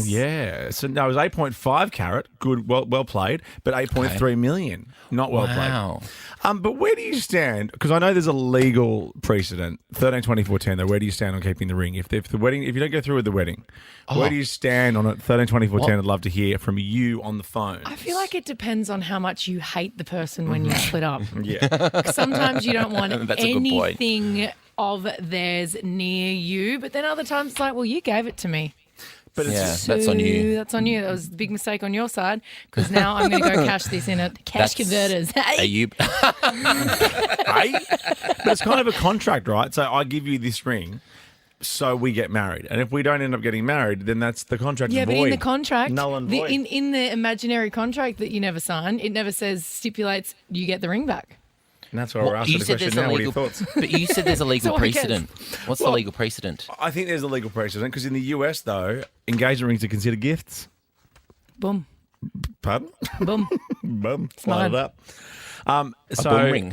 Yeah. So no, it was 8.5 carat. Good, well played. But 8.3 million. Not well Wow. played. But where do you stand? Because I know there's a legal precedent. 13, 24, 10. Though, where do you stand on keeping the ring? If you don't go through with the wedding, where do you stand on it? 13, 24, 10. I'd love to hear from you on the phone. I feel like it depends on how much you hate the person when you split up. Yeah. Sometimes you don't want That's a good point. anything of theirs near you, but then other times it's like, well, you gave it to me. But it's Yeah, that's on you. That's on you. That was a big mistake on your side because now I'm going to go cash this in at cash converters. Are Hey. you? Hey? But it's kind of a contract, right? So I give you this ring, so we get married. And if we don't end up getting married, then that's the contract Yeah, void. but in the contract, Null and void. in the imaginary contract that you never sign, it never stipulates you get the ring back. And that's why we're asking the question now. What are your thoughts? But you said there's a legal So I guess- precedent. What's the legal precedent? I think there's a legal precedent because in the US, though, engagement rings are considered gifts. Boom. Pardon? Boom. Boom. Slide it mine. up. A So boom ring.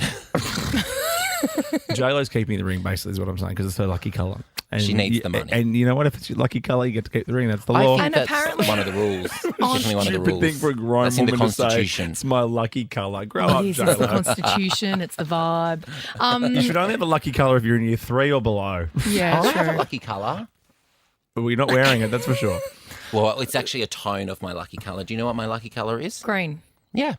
J-Lo's keeping the ring, basically, is what I'm saying, because it's her lucky colour. And She needs the money. And you know what? If it's your lucky colour, you get to keep the ring. That's the I law. think And that's apparently- one of the rules. Definitely one of the Stupid rules. thing for a grown That's in the woman to say. Constitution. It's my lucky colour. Grow up, It is. It's the J-Lo. Constitution. It's the vibe. You should only have a lucky colour if you're in year 3 or below. Yeah, I have a true. lucky colour. But you're not wearing it, that's for sure. Well, it's actually a tone of my lucky colour. Do you know what my lucky colour is? Green. Yeah.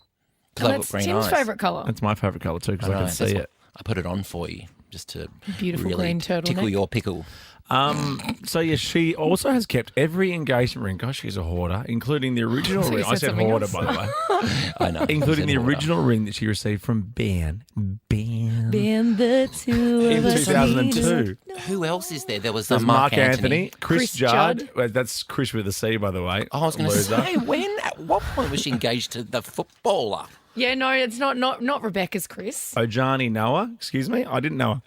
'Cause I've got That's green Tim's eyes. favourite colour. That's my favourite colour too, because I Right, can that's see what- it. I put it on for you just to Beautiful really green turtleneck. tickle your pickle. So yeah, she also has kept every engagement ring. Gosh, she's a hoarder, including the original So you ring. I said said something hoarder, else. by the way. I know. Including the Said water. original ring that she received from Ben. Been the two In of us. 2002. Who else is there? There was There's Mark Mark Anthony. Chris Chris Judd. Judd. Well, that's Chris with a C, by the way. Oh, I was going to Loser. say, at what point was she engaged to the footballer? Yeah, no, it's not Rebecca's Chris. Ojani Noah. Excuse me, I didn't know her.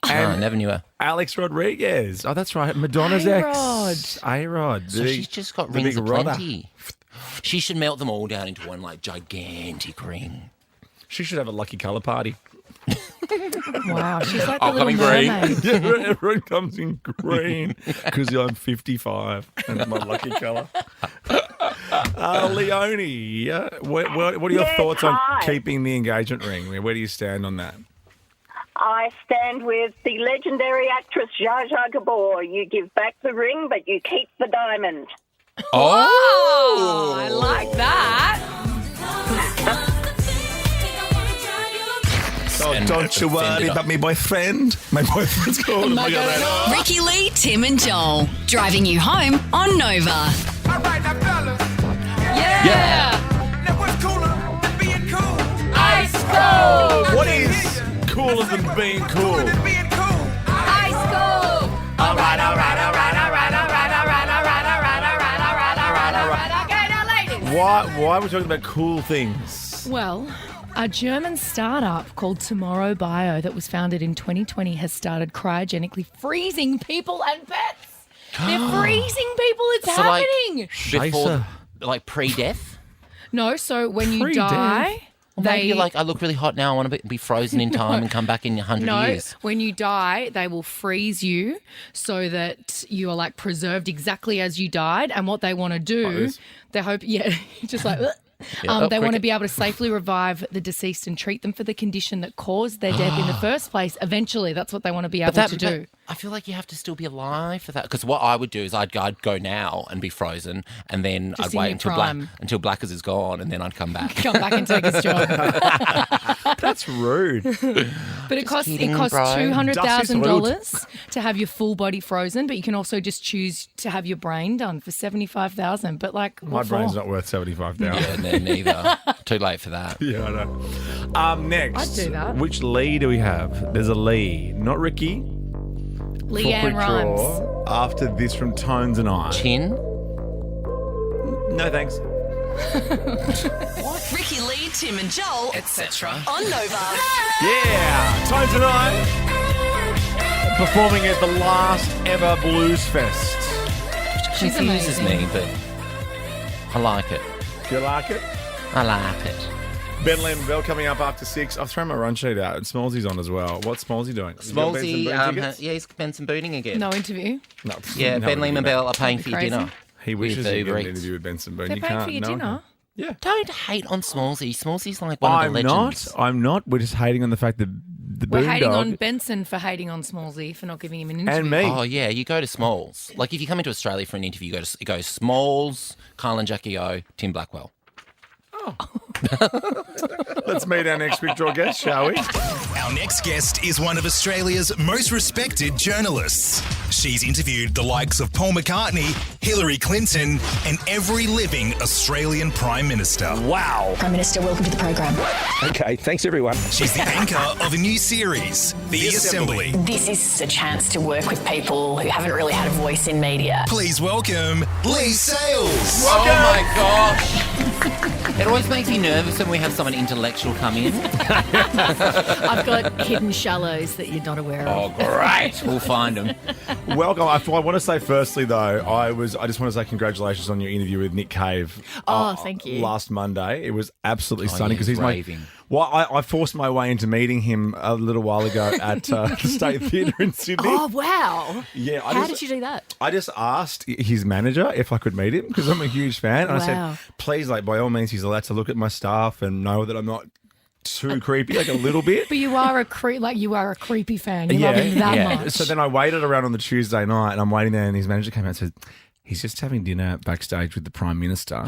No, I And never knew her. Alex Rodriguez. Oh, that's right. Madonna's A-Rod. ex. A-Rod. So she's just got the rings big of rodder. plenty. She should melt them all down into one like gigantic ring. She should have a lucky colour party. Wow, she's like the Oh, little coming green. mermaid. Yeah, everyone comes in green because I'm 55 and it's my lucky colour. Leonie, what are your Yes, thoughts on hi. keeping the engagement ring? Where do you stand on that? I stand with the legendary actress Zsa Zsa Gabor. You give back the ring, but you keep the diamond. Oh, I like that. Oh, And don't you worry offended about me boyfriend. My boyfriend's called. my God. Ricki, Lee, Tim and Joel. Driving you home on Nova. All right, now, fellas. Yeah. Now, what's cooler than being cool? Ice cold. What is cooler than being cool? Than being cool. Ice cold. All right. Okay, now, ladies. Why are we talking about cool things? Well, a German startup called Tomorrow Bio that was founded in 2020 has started cryogenically freezing people and pets. They're freezing people. It's So, like, happening. Before, like pre-death? No, so when you 3D? die, Or maybe you're like, I look really hot now. I want to be frozen in time and come back in 100 No, years. when you die, they will freeze you so that you are like preserved exactly as you died. And what they want to do, they hope, just like. Yeah. They want to be able to safely revive the deceased and treat them for the condition that caused their death in the first place. Eventually, that's what they want to be able to do. I feel like you have to still be alive for that. Because what I would do is I'd go now and be frozen, and then Just I'd in wait your until Blackers is gone, and then I'd come back. Come back and take his job. That's rude. But it costs kidding, bro. $200,000 to have your full body frozen, but you can also just choose to have your brain done for $75,000. But like, My what brain's for? not worth 75,000. Yeah, no, neither. Too late for that. Yeah, I know. Next, I'd do that. which Leigh do we have? There's a Leigh, not Ricki. Leanne Rhymes. Draw. After this from Tones and I. Chin? No thanks. Ricki, Leigh, Tim and Joel, Etc. on Nova. Yeah, Tones and I performing at the last ever Blues Fest. She's Confuses amazing. me, but I like it. Do you like it? I like it. Ben Bell coming up after 6. I've thrown my run sheet out. And Smallsy's on as well. What's Smallsy doing? Has he got Smallsy, Benson Boone tickets? he's been some booting again. No interview. No. Yeah, no, Ben we Lehman didn't. Bell are paying for your Crazy. dinner. He wishes with he'd get Uber an Eats. interview with Benson Boone. They're You paying can't. for your no one dinner. can. Yeah. Don't hate on Smallsy. Smallsy's like one of the legends. I'm not. We're just hating on the fact that the We're Boondog hating on Benson for hating on Smallsy for not giving him an interview. and me. Oh, yeah, you go to Smalls. Like, if you come into Australia for an interview, you go Smalls, Kyle and Jackie O, Tim Blackwell. Let's meet our next quick draw guest, shall we? Our next guest is one of Australia's most respected journalists. She's interviewed the likes of Paul McCartney, Hillary Clinton, and every living Australian Prime Minister. Wow. Prime Minister, welcome to the program. Okay, thanks everyone. She's the anchor of a new series, The Assembly. This is a chance to work with people who haven't really had a voice in media. Please welcome Leigh Sales. Oh, my gosh. It always makes me nervous when we have someone intellectual come in. I've got hidden shallows that you're not aware of. Oh, great. We'll find them. Welcome. I want to say firstly, though, I just want to say congratulations on your interview with Nick Cave. Oh, thank you. Last Monday. It was absolutely stunning yeah, because he's raving. I forced my way into meeting him a little while ago at the State Theatre in Sydney. Oh, wow. Yeah, How did you do that? I just asked his manager if I could meet him because I'm a huge fan. And I Wow. said, please, like, by all means, he's allowed to look at my stuff and know that I'm not too creepy, like a little bit. But you are a creepy fan. You love him that much. So then I waited around on the Tuesday night and I'm waiting there and his manager came out and said, he's just having dinner backstage with the Prime Minister.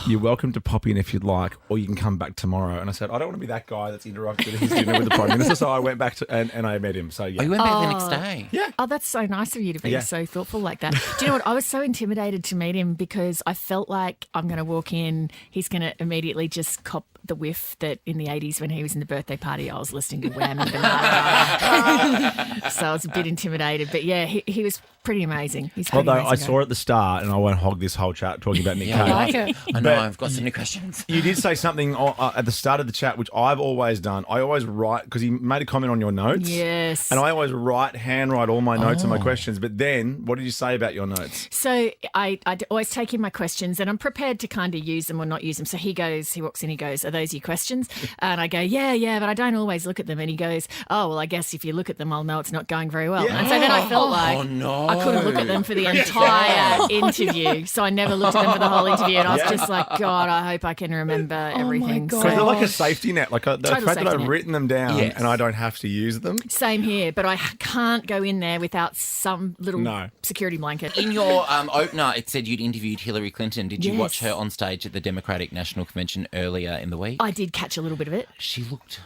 You're welcome to pop in if you'd like, or you can come back tomorrow. And I said, I don't want to be that guy that's interrupted his dinner with the Prime Minister. So I went back and I met him. So yeah. Oh, you went back the next day? Yeah. Oh, that's so nice of you to be Yeah. so thoughtful like that. Do you know what? I was so intimidated to meet him because I felt like I'm going to walk in, he's going to immediately just cop the whiff that in the 80s when he was in the birthday party, I was listening to Wham and Banana. So I was a bit intimidated. But yeah, he was pretty amazing. He's pretty Although I amazing saw at the start, and I won't hog this whole chat talking about Nick Yeah, Cave. I like it. I know, I've got some new questions. You did say something at the start of the chat, which I've always done. I always write, because he made a comment on your notes. Yes. And I always handwrite all my notes and my questions. But then, what did you say about your notes? So I always take in my questions and I'm prepared to kind of use them or not use them. So he walks in, he goes, are those your questions? And I go, yeah, but I don't always look at them. And he goes, oh, well, I guess if you look at them, I'll know it's not going very well. Yeah. And so then I felt like Oh, no. I couldn't look at them for the entire interview. So I never looked at them for the whole interview. And I was just like, God, I hope I can remember everything. God. So Because they're like a safety net. Like the Total fact that safety I've net. written them down Yes. and I don't have to use them. same here, but I can't go in there without some little No. security blanket. In your opener, it said you'd interviewed Hillary Clinton. Did you Yes. watch her on stage at the Democratic National Convention earlier in the week? I did catch a little bit of it. She looked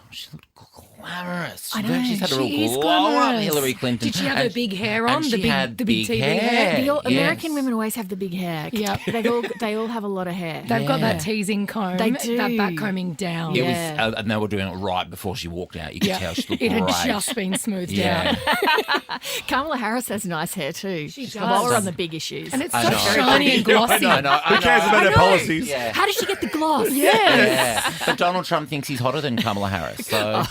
glamorous. I know, She's had a she real is glow up, glamorous. Hillary Clinton. Did she have her big hair on? And The she big- had the big TV hair? hair. The American yes. women always have the big hair. Yep. They all have a lot of hair. They've got that teasing comb. They do. That back combing down. It Yeah. was, and they were doing it right before she walked out. You could tell she looked It great. had just been smoothed Yeah. out. Kamala Harris has nice hair too. She does. While we're on the big issues. And it's I so know. shiny and glossy. I know. Who cares about their policies? Yeah. How did she get the gloss? Yeah. But Donald Trump thinks he's hotter than Kamala Harris. So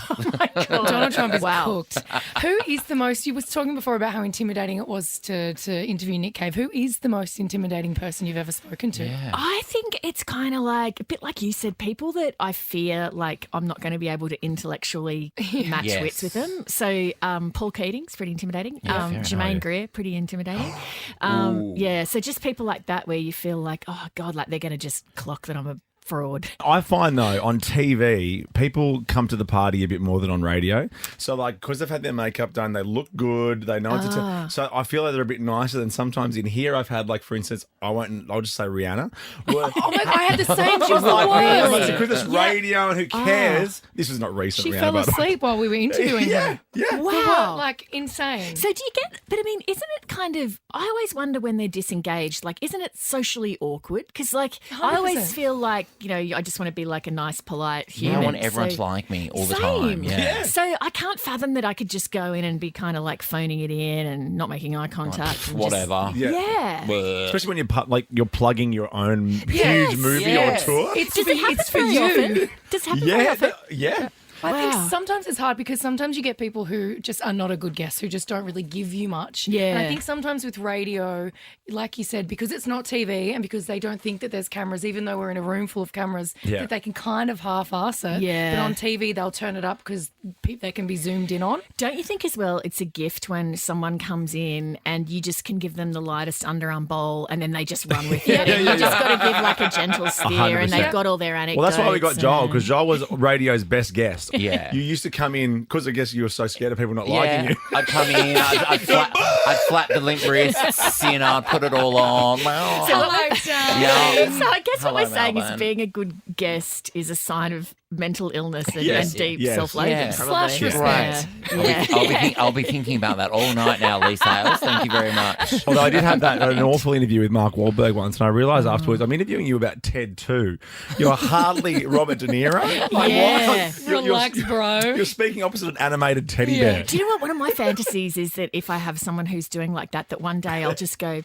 Donald Trump is Wow. cooked. Who is the most, you was talking before about how intimidating it was to interview Nick Cave. Who is the most intimidating person you've ever spoken to? I think it's kind of like, a bit like you said, people that I fear like I'm not going to be able to intellectually match Yes. wits with them. So Paul Keating's pretty intimidating. Yeah, fair Jermaine enough. Greer, pretty intimidating. Yeah, so just people like that where you feel like, oh, God, like they're going to just clock that I'm a fraud. I find though on TV, people come to the party a bit more than on radio. So like, because they've had their makeup done, they look good, they know what to tell. So I feel like they're a bit nicer than sometimes in here. I've had like, for instance, I'll just say Rihanna. Where- Oh my God, I had the same. She was the like, worst. because it's radio and who cares? This is not recent. She Rihanna, fell by the way. asleep while we were interviewing her. Yeah. Wow. Like insane. So do you get, but I mean, isn't it kind of, I always wonder when they're disengaged, like, isn't it socially awkward? Because like, I always 100%. feel like, you know, I just want to be like a nice, polite human. I want everyone So- to like me all the Same. time. Yeah. So I can't fathom that I could just go in and be kind of like phoning it in and not making eye contact. and Whatever. Just, yeah. Especially when you're plugging your own Yes, huge movie yes. or tour. It's Does for, it happen it's for very you. often? Does it happen very often? Yeah. I Wow. think sometimes it's hard because sometimes you get people who just are not a good guest, who just don't really give you much. Yeah. And I think sometimes with radio, like you said, because it's not TV and because they don't think that there's cameras, even though we're in a room full of cameras, Yeah. that they can kind of half-ass it. Yeah. But on TV, they'll turn it up because they can be zoomed in on. Don't you think as well it's a gift when someone comes in and you just can give them the lightest underarm bowl and then they just run with it? And you just got to give like a gentle steer and 100%. they've got all their anecdotes. Well, that's why we got Joel, and- because Joel was radio's best guest. Yeah. You used to come in, because I guess you were so scared of people not liking you. I'd come in, I'd flap the limp wrists, you know, I'd put it all on. Oh. Hello, Dad. Yeah. So I guess what Hello, we're saying Melbourne. is being a good guest is a sign of mental illness and, Yes, and deep yes. self-loathing. Yeah. Probably. Slash respect. Yeah. I'll be thinking about that all night now, Leigh Sales. Thank you very much. Although I did have that an awful interview with Mark Wahlberg once, and I realised afterwards I'm interviewing you about Ted too. You're hardly Robert De Niro. Like, Yeah. what? Relax, bro. You're speaking opposite an animated teddy bear. Do you know what? One of my fantasies is that if I have someone who's doing like that one day I'll just go,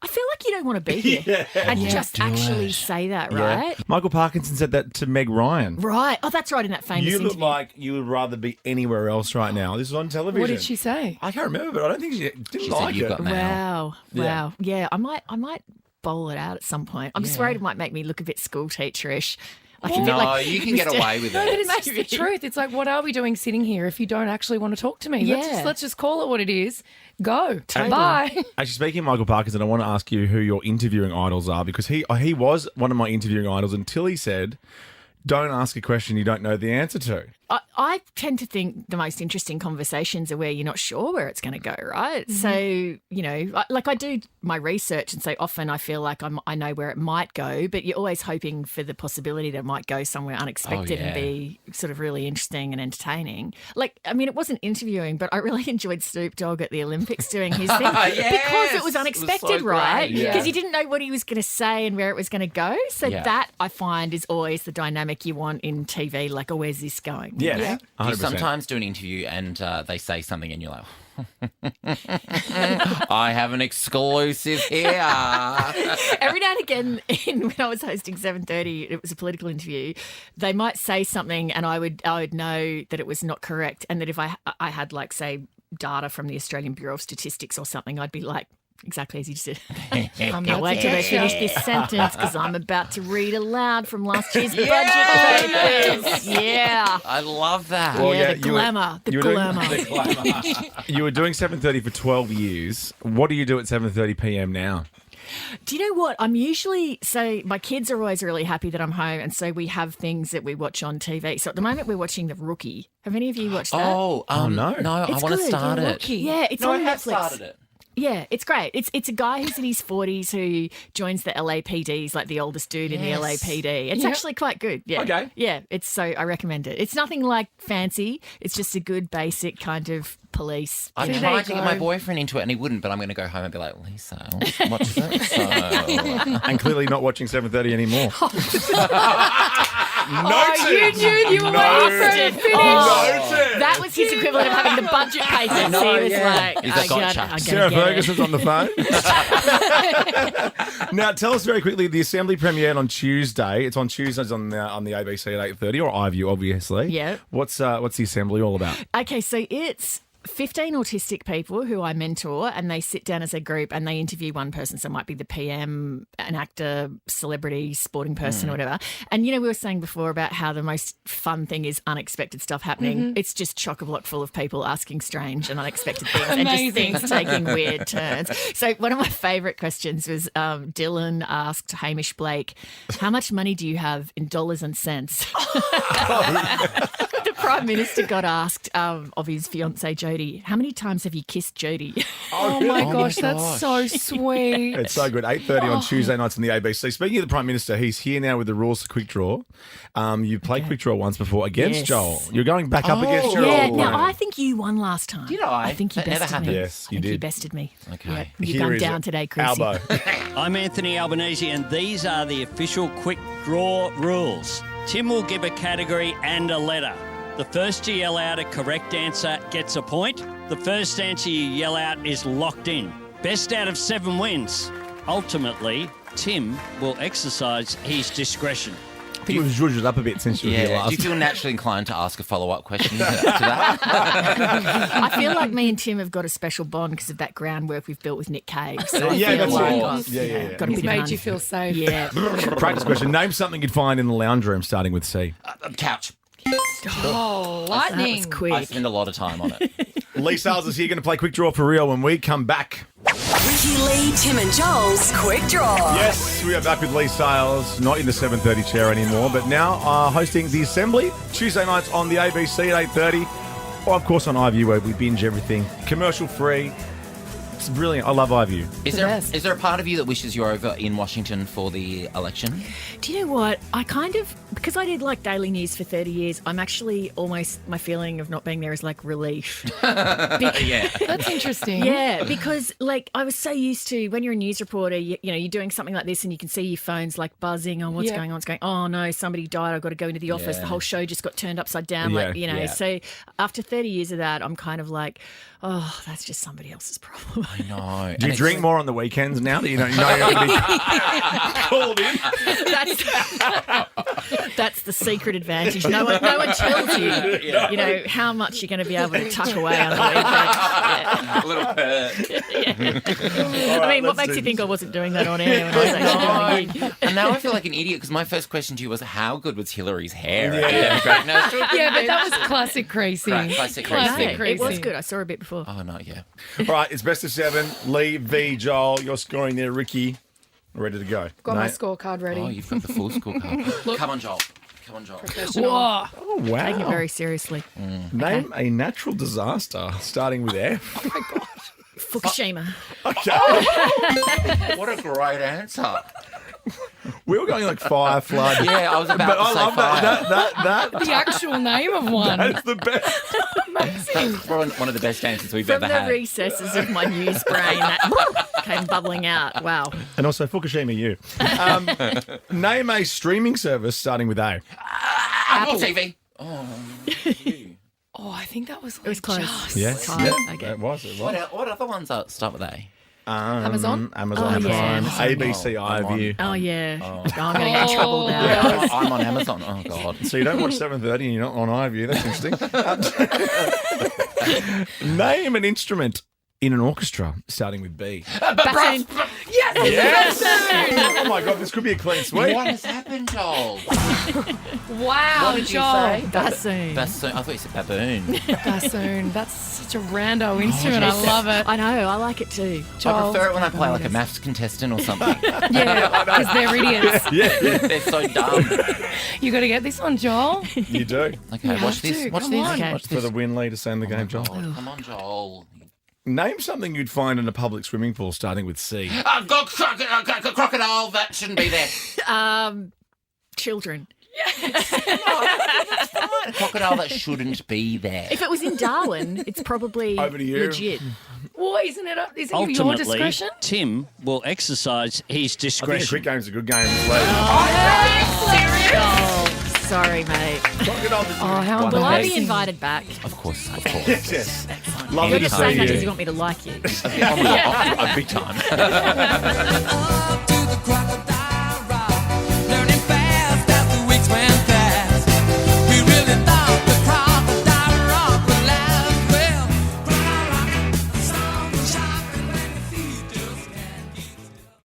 I feel like you don't want to be here. And just actually say that, right? Michael Parkinson said that to Meg Ryan. Right. Oh, that's right, in that famous You look interview. like you would rather be anywhere else right now. This is on television. What did she say? I can't remember, but I don't think she didn't She said like you've it. got mail. Wow. Yeah, I might bowl it out at some point. I'm just worried it might make me look a bit school teacherish. Like a bit No, like you can get Mr. away with No, but it. it's just the truth. It's like, what are we doing sitting here if you don't actually want to talk to me? Yeah. Let's just call it what it is. Go. Totally. Bye. Actually, speaking of Michael Parkinson, I want to ask you who your interviewing idols are, because he was one of my interviewing idols until he said, don't ask a question you don't know the answer to. I tend to think the most interesting conversations are where you're not sure where it's going to go, right? Mm-hmm. So, you know, like I do my research, and so often I feel like I know where it might go, but you're always hoping for the possibility that it might go somewhere unexpected and be sort of really interesting and entertaining. Like, I mean, it wasn't interviewing, but I really enjoyed Snoop Dogg at the Olympics doing his thing because it was unexpected, right? great. Because you didn't know what he was going to say and where it was going to go. So Yeah. that, I find, is always the dynamic you want in TV. Like, oh, where's this going? Yeah. Do you 100%. sometimes do an interview and they say something and you're like, I have an exclusive here. Every now and again, when I was hosting 7:30, it was a political interview. They might say something, and I would know that it was not correct, and that if I had, like, say, data from the Australian Bureau of Statistics or something, I'd be like, exactly as you just did. I'm Can't wait till they finish this sentence because I'm about to read aloud from last year's budget papers. Yeah. I love that. Well, yeah, yeah, the you were- glamour. The you were doing- glamour. You were doing 7:30 for 12 years. What do you do at 7:30 p.m. now? Do you know what? I'm usually, so my kids are always really happy that I'm home, and so we have things that we watch on TV. So at the moment we're watching The Rookie. Have any of you watched that? No, no. I It's want to good. start The it. Rookie. Yeah, it's No, I on have Netflix. started it. Yeah, it's great. It's a guy who's in his 40s who joins the LAPD. He's like the oldest dude in the Yes. LAPD. It's Yep. actually quite good. Yeah. Okay. Yeah, I recommend it. It's nothing like fancy. It's just a good basic kind of police. I See, there tried you to get go. my boyfriend into it and he wouldn't, but I'm going to go home and be like, Leigh Sales, watch it. So, And clearly not watching 7:30 anymore. Noted. You knew you were waiting for it to finish. Noted. That was his equivalent of having the budget papers. know, He was yeah. like, He's like, gotcha. I gotta Sarah get it. Ferguson's on the phone. Now, tell us very quickly. The Assembly premiered on Tuesday. It's on Tuesdays on the ABC at 8:30 or iView, obviously. Yeah. What's the Assembly all about? Okay, so it's 15 autistic people who I mentor, and they sit down as a group and they interview one person. So it might be the PM, an actor, celebrity, sporting person, or whatever. And, we were saying before about how the most fun thing is unexpected stuff happening. It's just chock-a-block full of people asking strange and unexpected things and just things taking weird turns. So one of my favourite questions was Dylan asked Hamish Blake, how much money do you have in dollars and cents? The Prime Minister got asked of his fiancée Jodie, how many times have you kissed Jodie? Oh my gosh, that's so sweet. It's so good. 8:30 on Tuesday nights on the ABC. Speaking of the Prime Minister, he's here now with the rules for Quick Draw. You played Quick Draw once before against Yes. Joel. You're going back up against your Yeah, old now mate. I think you won last time. Did I? I think you That never bested me. happened. Yes, you I think did. You bested me. Okay. Yep. You've Here gone is down it. today, Chrissy. Albo. I'm Anthony Albanese, and these are the official Quick Draw rules. Tim will give a category and a letter. The first to yell out a correct answer gets a point. The first answer you yell out is locked in. Best out of 7 wins. Ultimately, Tim will exercise his discretion. I think we've zhuzhed it up a bit since you were here Yeah. last. Do you feel naturally inclined to ask a follow-up question to that? I feel like me and Tim have got a special bond because of that groundwork we've built with Nick Cave. So I Yeah, feel that's like it. I've, Yeah. got a He's bit of made an you feel safe. Yeah. Practice question. Name something you'd find in the lounge room starting with C. Couch. Oh, That lightning. was I quick. spend a lot of time on it. Leigh Sales is here going to play Quick Draw for real when we come back. Ricki, Leigh, Tim and Joel's Quick Draw. Yes, we are back with Leigh Sales, not in the 7:30 chair anymore, but now hosting the Assembly Tuesday nights on the ABC at 8:30, or of course on iView where we binge everything commercial free. It's brilliant. I love iView. Is there a part of you that wishes you're over in Washington for the election? Do you know what? I kind of, because I did like daily news for 30 years, I'm actually almost, my feeling of not being there is like relief. Yeah. That's interesting. Yeah, because like I was so used to when you're a news reporter, you're doing something like this and you can see your phone's like buzzing. Oh, what's going on? It's going, oh no, somebody died. I've got to go into the office. Yeah. The whole show just got turned upside down. Yeah, Like, yeah. So after 30 years of that, I'm kind of like, oh, that's just somebody else's problem. I know. Do you drink more on the weekends now that you know you're going to be called in? That's the secret advantage. No one tells you, how much you're going to be able to tuck away on the weekend. Yeah. A little perk. I mean, what makes you think I wasn't doing that on air when I was actually doing it? And now I feel like an idiot because my first question to you was, how good was Hillary's hair? Yeah. Yeah, but that was classic Creasy. Classic Classic Creasy. It was good. I saw a bit before. Oh, no, yeah. All right, it's best of 7. Leigh v. Joel. You're scoring there, Ricki. Ready to go. Got my Mate. scorecard ready. Oh, you've got the full scorecard. Come on, Joel. Come on, Joel. Whoa. Oh, wow. Taking it very seriously. Name a natural disaster starting with F. Oh my God. Fukushima. Okay. What a great answer. We were going like fire, flood. Yeah, I was about But to I say love fire. that. The actual name of one. That's the best. Amazing. One of the best answers we've From ever the had. recesses of my news brain, that came bubbling out. Wow. And also Fukushima you. Name a streaming service starting with A. Apple TV. Oh, Oh, I think that was It was close. just. Yes. Time. Yeah, Okay. it was. what other ones start with A? Amazon? Amazon Oh, yeah, Prime. Amazon. ABC iView. Oh, yeah. Oh, I'm going to get in trouble now. Yeah, I'm on Amazon. Oh, God. So you don't watch 7:30 and you're not on iView. That's interesting. Name an instrument in an orchestra starting with B. Bassoon. Yes! Oh my God, this could be a clean sweep. What has happened, Joel? Wow, What did you Joel. say? Bassoon. Bassoon. I thought you said baboon. Bassoon. That's such a rando instrument. I love it. I know. I like it too. I Joel. prefer it when I play like a maths contestant or something. Yeah, because they're idiots. Yeah, They're so dumb. You got to get this one, Joel. you do. Okay, You watch have this. to. Watch Come this. on. Watch For this. the win lead to send the game, Joel. Oh, come on, Joel. Name something you'd find in a public swimming pool starting with C. Crocodile, that shouldn't be there. Children. A crocodile that shouldn't be there. If it was in Darwin, it's probably Over to you. legit. Well, isn't it your Ultimately, discretion? Tim will exercise his I think a discretion. quick game's a good game. It's late. Sorry, mate. Oh, how Will I be embarrassing. invited back? Of course. Yes. Lovely You're to just see saying that because you. you want me to like you. A big time.